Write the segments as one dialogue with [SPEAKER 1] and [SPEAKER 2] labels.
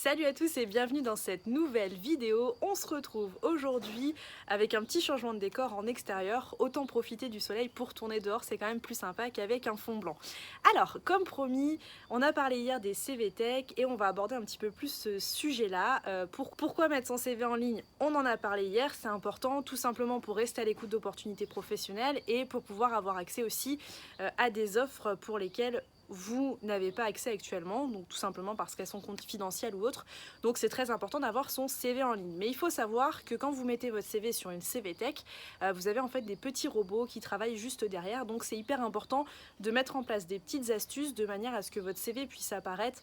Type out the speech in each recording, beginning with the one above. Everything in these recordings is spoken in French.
[SPEAKER 1] Salut à tous et bienvenue dans cette nouvelle vidéo. On se retrouve aujourd'hui avec un petit changement de décor en extérieur. Autant profiter du soleil pour tourner dehors, c'est quand même plus sympa qu'avec un fond blanc. Alors, comme promis, on a parlé hier des CV Tech et on va aborder un petit peu plus ce sujet-là. Pourquoi mettre son CV en ligne? On en a parlé hier, c'est important tout simplement pour rester à l'écoute d'opportunités professionnelles et pour pouvoir avoir accès aussi à des offres pour lesquelles vous n'avez pas accès actuellement, donc tout simplement parce qu'elles sont confidentielles ou autres. Donc c'est très important d'avoir son CV en ligne. Mais il faut savoir que quand vous mettez votre CV sur une CV Tech, vous avez en fait des petits robots qui travaillent juste derrière. Donc c'est hyper important de mettre en place des petites astuces de manière à ce que votre CV puisse apparaître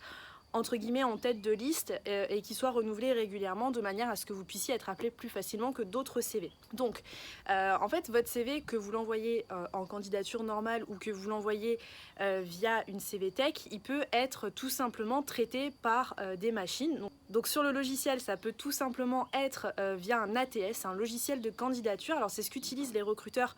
[SPEAKER 1] entre guillemets en tête de liste et qui soit renouvelé régulièrement de manière à ce que vous puissiez être appelé plus facilement que d'autres CV. Donc en fait votre CV, que vous l'envoyez en candidature normale ou que vous l'envoyez via une CV Tech, il peut être tout simplement traité par des machines. Donc sur le logiciel, ça peut tout simplement être via un ATS, un logiciel de candidature. Alors c'est ce qu'utilisent les recruteurs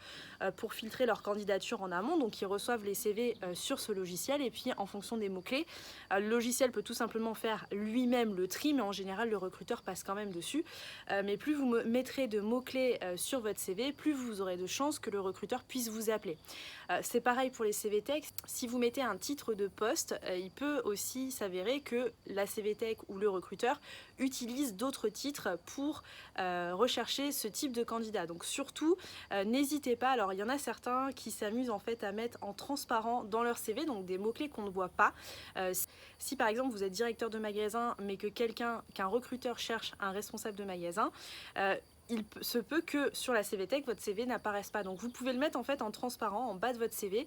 [SPEAKER 1] pour filtrer leur candidature en amont. Donc ils reçoivent les CV sur ce logiciel et puis en fonction des mots-clés, le logiciel peut tout simplement faire lui-même le tri, mais en général le recruteur passe quand même dessus. Mais plus vous mettrez de mots-clés sur votre CV, plus vous aurez de chances que le recruteur puisse vous appeler. C'est pareil pour les CV Tech. Si vous mettez un titre de poste, il peut aussi s'avérer que la CV Tech ou le recruteur utilise d'autres titres pour rechercher ce type de candidat. Donc surtout, n'hésitez pas. Alors il y en a certains qui s'amusent en fait à mettre en transparent dans leur CV, donc des mots-clés qu'on ne voit pas. Si par exemple vous êtes directeur de magasin mais que qu'un recruteur cherche un responsable de magasin, il se peut que sur la CV Tech, votre CV n'apparaisse pas. Donc vous pouvez le mettre en fait en transparent en bas de votre CV,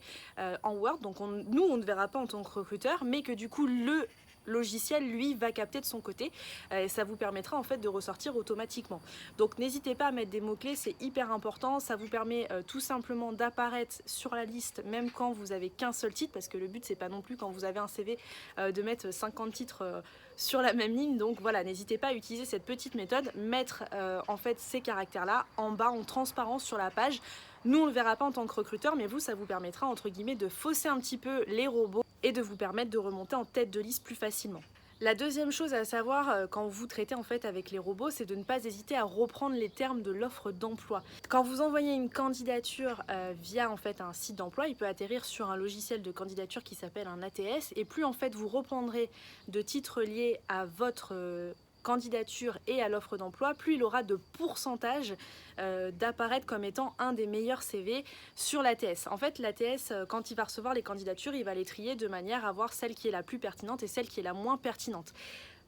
[SPEAKER 1] en Word. Donc nous, on ne verra pas en tant que recruteur, mais que du coup, le logiciel, lui, va capter de son côté. Et ça vous permettra en fait de ressortir automatiquement. Donc n'hésitez pas à mettre des mots-clés, c'est hyper important. Ça vous permet tout simplement d'apparaître sur la liste, même quand vous avez qu'un seul titre, parce que le but, c'est pas non plus quand vous avez un CV de mettre 50 titres sur la même ligne. Donc voilà, n'hésitez pas à utiliser cette petite méthode, mettre en fait ces caractères-là en bas en transparent sur la page. Nous, on ne le verra pas en tant que recruteur, mais vous, ça vous permettra entre guillemets de fausser un petit peu les robots et de vous permettre de remonter en tête de liste plus facilement. La deuxième chose à savoir quand vous traitez en fait avec les robots, c'est de ne pas hésiter à reprendre les termes de l'offre d'emploi. Quand vous envoyez une candidature via en fait un site d'emploi, il peut atterrir sur un logiciel de candidature qui s'appelle un ATS, et plus en fait vous reprendrez de titres liés à votre candidature et à l'offre d'emploi, plus il aura de pourcentage d'apparaître comme étant un des meilleurs CV sur l'ATS. En fait, l'ATS, quand il va recevoir les candidatures, il va les trier de manière à voir celle qui est la plus pertinente et celle qui est la moins pertinente.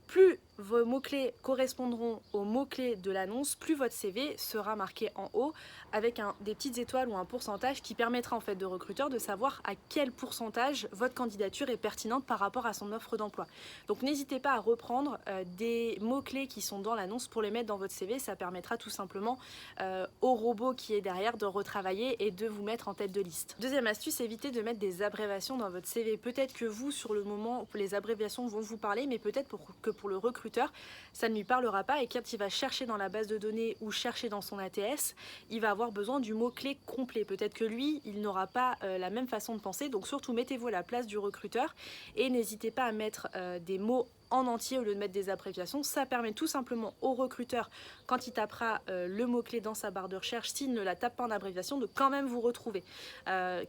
[SPEAKER 1] Plus vos mots-clés correspondront aux mots-clés de l'annonce, plus votre CV sera marqué en haut avec des petites étoiles ou un pourcentage qui permettra en fait de recruteur de savoir à quel pourcentage votre candidature est pertinente par rapport à son offre d'emploi. Donc n'hésitez pas à reprendre des mots-clés qui sont dans l'annonce pour les mettre dans votre CV. Ça permettra tout simplement au robot qui est derrière de retravailler et de vous mettre en tête de liste. Deuxième astuce, évitez de mettre des abréviations dans votre CV. Peut-être que vous, sur le moment, les abréviations vont vous parler, mais peut-être que pour le recruteur, ça ne lui parlera pas, et quand il va chercher dans la base de données ou chercher dans son ATS, il va avoir besoin du mot-clé complet. Peut-être que lui, il n'aura pas la même façon de penser, donc surtout mettez-vous à la place du recruteur et n'hésitez pas à mettre des mots en entier au lieu de mettre des abréviations. Ça permet tout simplement au recruteur, quand il tapera le mot-clé dans sa barre de recherche, s'il ne la tape pas en abréviation, de quand même vous retrouver.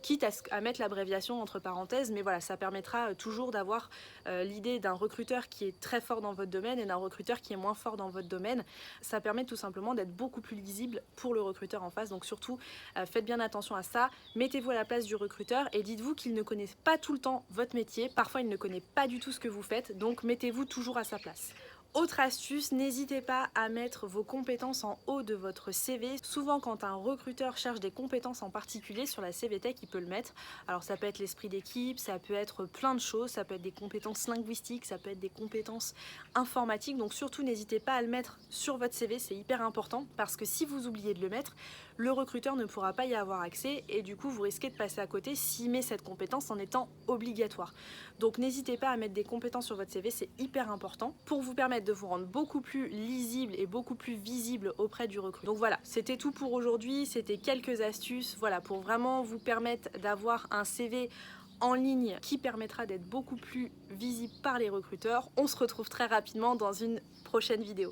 [SPEAKER 1] Quitte à mettre l'abréviation entre parenthèses, mais voilà, ça permettra toujours d'avoir l'idée d'un recruteur qui est très fort dans votre domaine et d'un recruteur qui est moins fort dans votre domaine. Ça permet tout simplement d'être beaucoup plus lisible pour le recruteur en face. Donc surtout, faites bien attention à ça. Mettez-vous à la place du recruteur et dites-vous qu'il ne connaît pas tout le temps votre métier. Parfois, il ne connaît pas du tout ce que vous faites. Donc mettez-vous toujours à sa place. Autre astuce, n'hésitez pas à mettre vos compétences en haut de votre CV. Souvent, quand un recruteur cherche des compétences en particulier sur la CV Tech, il peut le mettre. Alors ça peut être l'esprit d'équipe, ça peut être plein de choses, ça peut être des compétences linguistiques, ça peut être des compétences informatiques. Donc surtout, n'hésitez pas à le mettre sur votre CV, c'est hyper important parce que si vous oubliez de le mettre, le recruteur ne pourra pas y avoir accès et du coup, vous risquez de passer à côté s'il met cette compétence en étant obligatoire. Donc n'hésitez pas à mettre des compétences sur votre CV, c'est hyper important pour vous permettre de vous rendre beaucoup plus lisible et beaucoup plus visible auprès du recruteur. Donc voilà, c'était tout pour aujourd'hui, c'était quelques astuces, voilà, pour vraiment vous permettre d'avoir un CV en ligne qui permettra d'être beaucoup plus visible par les recruteurs. On se retrouve très rapidement dans une prochaine vidéo.